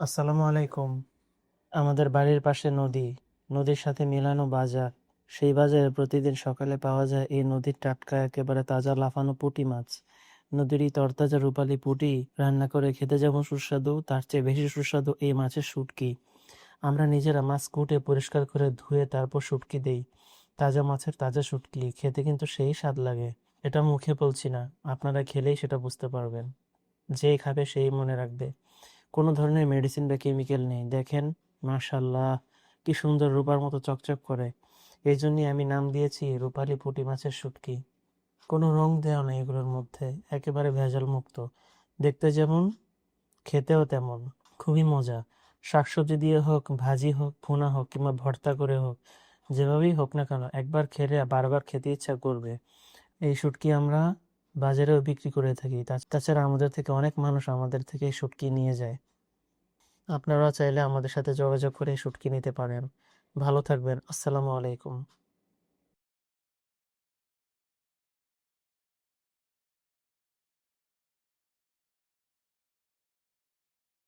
আসসালামু আলাইকুম। আমাদের বাড়ির পাশে নদী, নদীর সাথে মিলানো বাজার। সেই বাজারে প্রতিদিন সকালে পাওয়া যায় এই নদীর টাটকা একেবারে তাজা লাফানো পুঁটি মাছ। নদীর এই তরতাজা রূপালী পুঁটি রান্না করে খেতে যেমন সুস্বাদু, তার চেয়ে বেশি সুস্বাদু এই মাছের শুটকি। আমরা নিজেরা মাছ কুটে পরিষ্কার করে ধুয়ে তারপর শুটকি দেই। তাজা মাছের তাজা শুটকি খেতে কিন্তু সেই স্বাদ লাগে। এটা মুখে বলছি না, আপনারা খেলেই সেটা বুঝতে পারবেন। যে খাবে সেই মনে রাখবে। কোনো ধরনের মেডিসিন বা কেমিক্যাল নেই। দেখেন, মাশাআল্লাহ, কি সুন্দর রূপার মতো চকচক করে। এই জন্যই আমি নাম দিয়েছি রূপালী পুঁটি মাছের শুটকি। কোনো রং দেওয়া নেই এগুলোর মধ্যে, একেবারে ভেজাল মুক্ত। দেখতে যেমন, খেতেও তেমন। খুবই মজা। শাকসবজি দিয়ে হোক, ভাজি হোক, ভুনা হোক কিংবা ভর্তা করে হোক, যেভাবেই হোক না কেন, একবার খেলে বারবার খেতে ইচ্ছা করবে। এই শুটকি আমরা বাজারেও বিক্রি করে থাকি। তাছাড়া আমাদের থেকে অনেক মানুষ আমাদের থেকে এই শুটকি নিয়ে যায়। আপনারা চাইলে আমাদের সাথে যোগাযোগ করে শুটকি নিতে পারেন। ভালো থাকবেন। আসসালামু আলাইকুম।